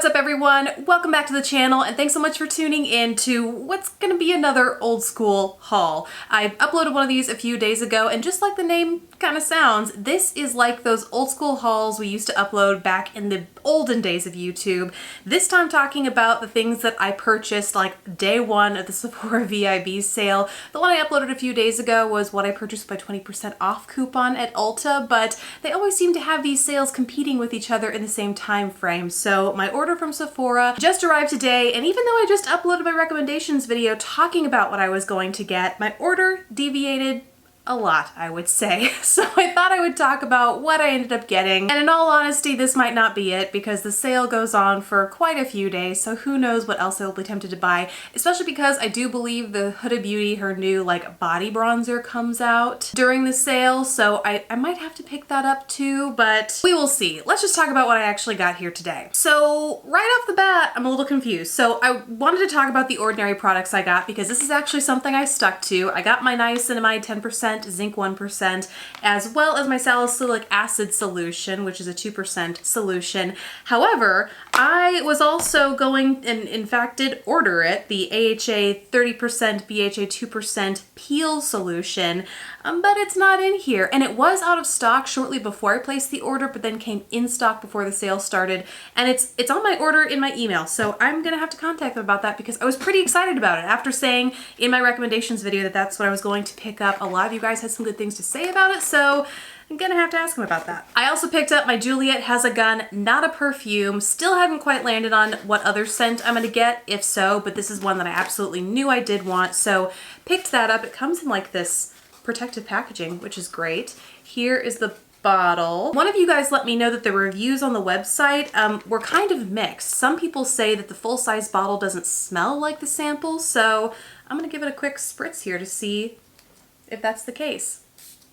What's up everyone? Welcome back to the channel and thanks so much for tuning in to what's gonna be another old school haul. I uploaded one of these a few days ago and just like the name kind of sounds, this is like those old school hauls we used to upload back in the olden days of YouTube. This time talking about the things that I purchased like day one of the Sephora VIB sale. The one I uploaded a few days ago was what I purchased by 20% off coupon at Ulta, but they always seem to have these sales competing with each other in the same time frame. So my order from Sephora just arrived today, and even though I just uploaded my recommendations video talking about what I was going to get, my order deviated a lot, I would say. So I thought I would talk about what I ended up getting. And in all honesty, this might not be it because the sale goes on for quite a few days, so who knows what else I will be tempted to buy, especially because I do believe the Huda Beauty, her new like body bronzer comes out during the sale, so I might have to pick that up too, but we will see. Let's just talk about what I actually got here today. So right off the bat, I'm a little confused. So I wanted to talk about the ordinary products I got because this is actually something I stuck to. I got my niacinamide 10%, zinc 1%, as well as my salicylic acid solution, which is a 2% solution. However, I was also going, and in fact did order it, the AHA 30%, BHA 2% peel solution, but it's not in here. And it was out of stock shortly before I placed the order, but then came in stock before the sale started. And it's on my order in my email, so I'm gonna have to contact them about that because I was pretty excited about it. After saying in my recommendations video that that's what I was going to pick up, a lot of you guys had some good things to say about it, so I'm gonna have to ask them about that. I also picked up my Juliet Has a Gun, not a perfume. Still haven't quite landed on what other scent I'm gonna get, if so, but this is one that I absolutely knew I did want, so picked that up. It comes in like this protective packaging, which is great. Here is the bottle. One of you guys let me know that the reviews on the website were kind of mixed. Some people say that the full-size bottle doesn't smell like the sample, so I'm gonna give it a quick spritz here to see if that's the case.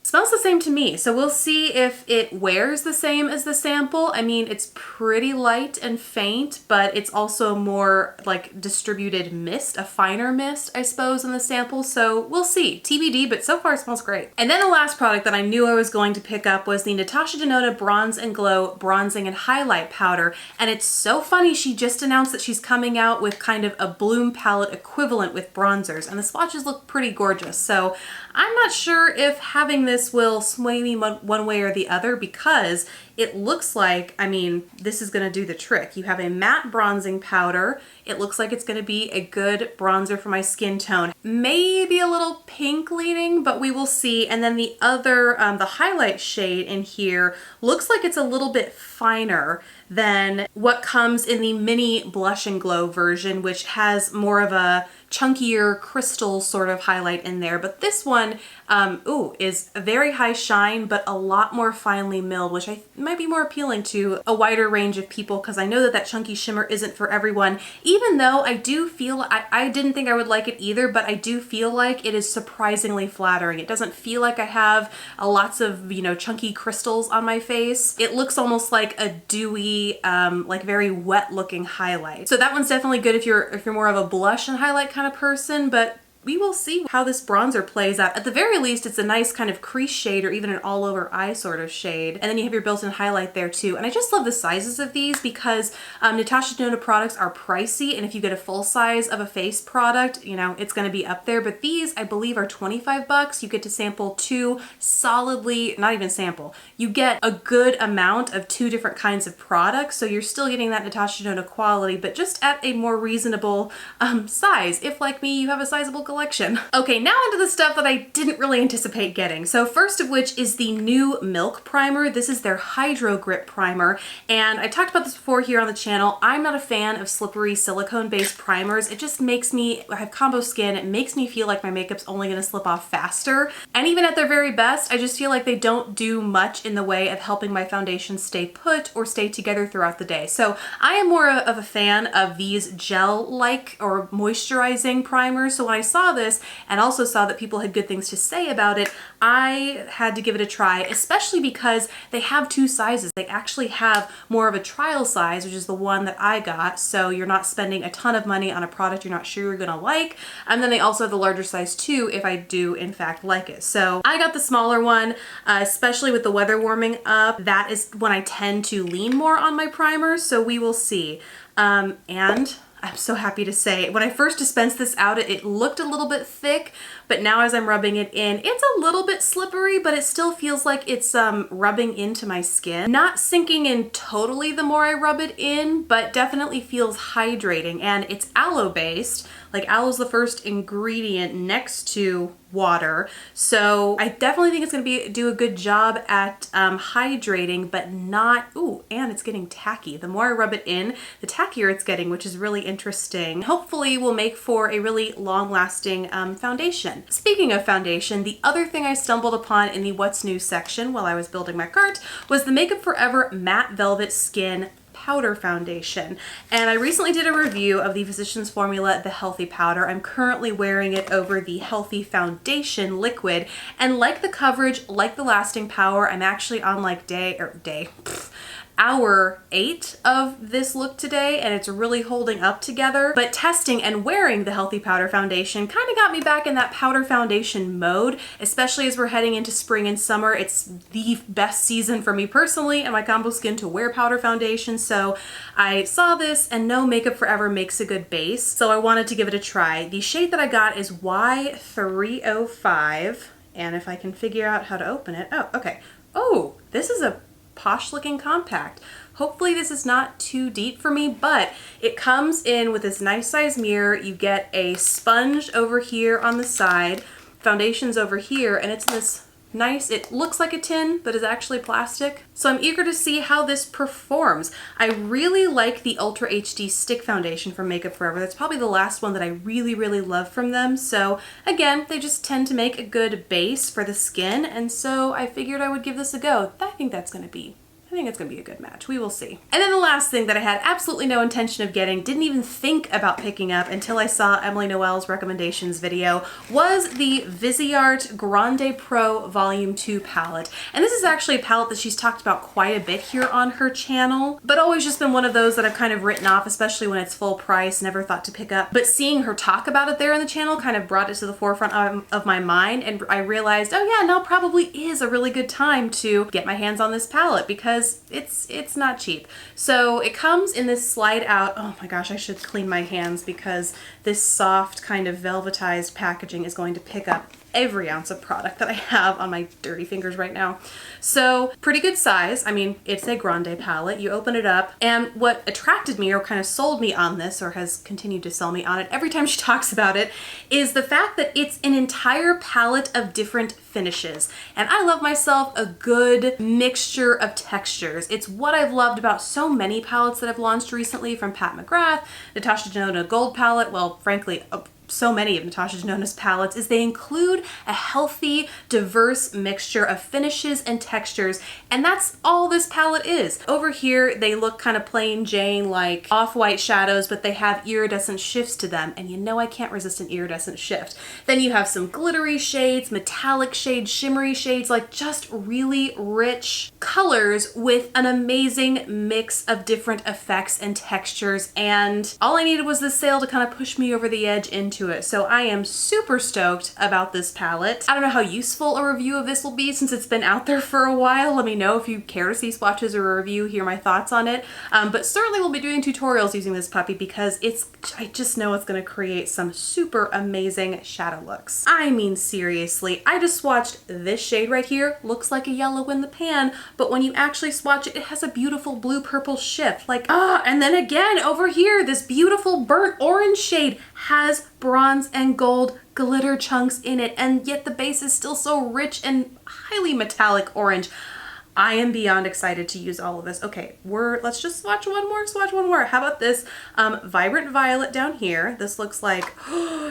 Smells the same to me, so we'll see if it wears the same as the sample. I mean, it's pretty light and faint, but it's also more like distributed mist, a finer mist, I suppose, in the sample, so we'll see. TBD, but so far it smells great. And then the last product that I knew I was going to pick up was the Natasha Denona Bronze and Glow Bronzing and Highlight Powder, and it's so funny, she just announced that she's coming out with kind of a Bloom palette equivalent with bronzers, and the swatches look pretty gorgeous, so I'm not sure if having this will sway me one way or the other because it looks like, I mean, this is gonna do the trick. You have a matte bronzing powder. It looks like it's gonna be a good bronzer for my skin tone. Maybe a little pink leaning, but we will see. And then the other, the highlight shade in here looks like it's a little bit finer than what comes in the mini Blush and Glow version, which has more of a chunkier crystal sort of highlight in there. But this one, is a very high shine, but a lot more finely milled, which might be more appealing to a wider range of people because I know that that chunky shimmer isn't for everyone, even though I do feel, I didn't think I would like it either, but I do feel like it is surprisingly flattering. It doesn't feel like I have lots of, you know, chunky crystals on my face. It looks almost like a dewy, like very wet looking highlight. So that one's definitely good if you're more of a blush and highlight kind of person, but we will see how this bronzer plays out. At the very least, it's a nice kind of crease shade or even an all over eye sort of shade. And then you have your built-in highlight there too. And I just love the sizes of these because Natasha Denona products are pricey. And if you get a full size of a face product, you know, it's gonna be up there. But these, I believe, are 25 bucks. You get to sample two solidly, not even sample, you get a good amount of two different kinds of products. So you're still getting that Natasha Denona quality, but just at a more reasonable size. If like me, you have a sizable collection. Okay, now onto the stuff that I didn't really anticipate getting. So first of which is the new Milk Primer. This is their Hydro Grip Primer, and I talked about this before here on the channel. I'm not a fan of slippery silicone-based primers. It just makes me, I have combo skin, it makes me feel like my makeup's only gonna slip off faster. And even at their very best, I just feel like they don't do much in the way of helping my foundation stay put or stay together throughout the day. So I am more of a fan of these gel-like or moisturizing primers. So when I saw this and also saw that people had good things to say about it, I had to give it a try, especially because they have two sizes. They actually have more of a trial size, which is the one that I got, so you're not spending a ton of money on a product you're not sure you're gonna like. And then they also have the larger size too, if I do in fact like it. So I got the smaller one, especially with the weather warming up. That is when I tend to lean more on my primers, so we will see. And I'm so happy to say, when I first dispensed this out, it looked a little bit thick, but now as I'm rubbing it in, it's a little bit slippery, but it still feels like it's rubbing into my skin. Not sinking in totally the more I rub it in, but definitely feels hydrating, and it's aloe based. Like aloe's the first ingredient next to water. So I definitely think it's gonna do a good job at hydrating, but not, ooh, and it's getting tacky. The more I rub it in, the tackier it's getting, which is really interesting. Hopefully will make for a really long lasting foundation. Speaking of foundation, the other thing I stumbled upon in the What's New section while I was building my cart was the Makeup Forever Matte Velvet Skin Powder Foundation. And I recently did a review of the Physicians Formula The Healthy Powder. I'm currently wearing it over the Healthy Foundation Liquid, and like the coverage, like the lasting power, I'm actually on like hour 8 of this look today, and it's really holding up together. But testing and wearing the Healthy Powder Foundation kind of got me back in that powder foundation mode, especially as we're heading into spring and summer. It's the best season for me personally and my combo skin to wear powder foundation. So I saw this and know Makeup Forever makes a good base, so I wanted to give it a try. The shade that I got is Y305, and if I can figure out how to open it, oh, okay. Oh, this is a posh looking compact. Hopefully this is not too deep for me, but it comes in with this nice size mirror. You get a sponge over here on the side, foundations over here, and it's this nice, it looks like a tin, but is actually plastic. So I'm eager to see how this performs. I really like the Ultra HD Stick Foundation from Makeup Forever. That's probably the last one that I really, really love from them. So again, they just tend to make a good base for the skin, and so I figured I would give this a go. I think it's gonna be a good match. We will see. And then the last thing that I had absolutely no intention of getting, didn't even think about picking up until I saw Emily Noel's recommendations video, was the Viseart Grande Pro Volume 2 palette. And this is actually a palette that she's talked about quite a bit here on her channel, but always just been one of those that I've kind of written off, especially when it's full price, never thought to pick up. But seeing her talk about it there in the channel kind of brought it to the forefront of my mind, and I realized, oh yeah, now probably is a really good time to get my hands on this palette, because it's not cheap. So it comes in this slide out, oh my gosh, I should clean my hands because this soft kind of velvetized packaging is going to pick up every ounce of product that I have on my dirty fingers right now. So pretty good size. I mean, it's a grande palette. You open it up, and what attracted me or kind of sold me on this, or has continued to sell me on it every time she talks about it, is the fact that it's an entire palette of different finishes. And I love myself a good mixture of textures. It's what I've loved about so many palettes that I've launched recently, from Pat McGrath, Natasha Denona Gold palette, well, frankly, so many of Natasha Denona's palettes, is they include a healthy, diverse mixture of finishes and textures, and that's all this palette is. Over here, they look kind of plain Jane, like off-white shadows, but they have iridescent shifts to them, and you know I can't resist an iridescent shift. Then you have some glittery shades, metallic shades, shimmery shades, like just really rich colors with an amazing mix of different effects and textures, and all I needed was this sale to kind of push me over the edge into it. So I am super stoked about this palette. I don't know how useful a review of this will be since it's been out there for a while. Let me know if you care to see swatches or a review, hear my thoughts on it. But certainly we'll be doing tutorials using this puppy because I just know it's gonna create some super amazing shadow looks. I mean, seriously, I just swatched this shade right here. Looks like a yellow in the pan, but when you actually swatch it, it has a beautiful blue-purple shift. Like, and then again, over here, this beautiful burnt orange shade has bronze and gold glitter chunks in it, and yet the base is still so rich and highly metallic orange. I am beyond excited to use all of this. Okay, let's just swatch one more. How about this Vibrant Violet down here? This looks like,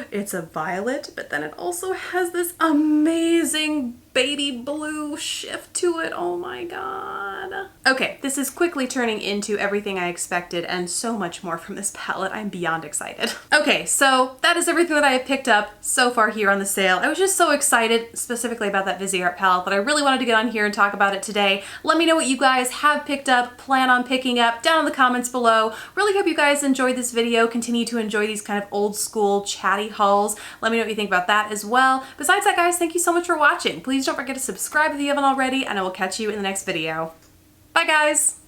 it's a violet, but then it also has this amazing baby blue shift to it. Oh my god. Okay, this is quickly turning into everything I expected and so much more from this palette. I'm beyond excited. Okay, so that is everything that I have picked up so far here on the sale. I was just so excited specifically about that Viseart palette that I really wanted to get on here and talk about it today. Let me know what you guys have picked up, plan on picking up, down in the comments below. Really hope you guys enjoyed this video, continue to enjoy these kind of old school chatty hauls. Let me know what you think about that as well. Besides that, guys, thank you so much for watching. Please don't forget to subscribe if you haven't already, and I will catch you in the next video. Bye, guys!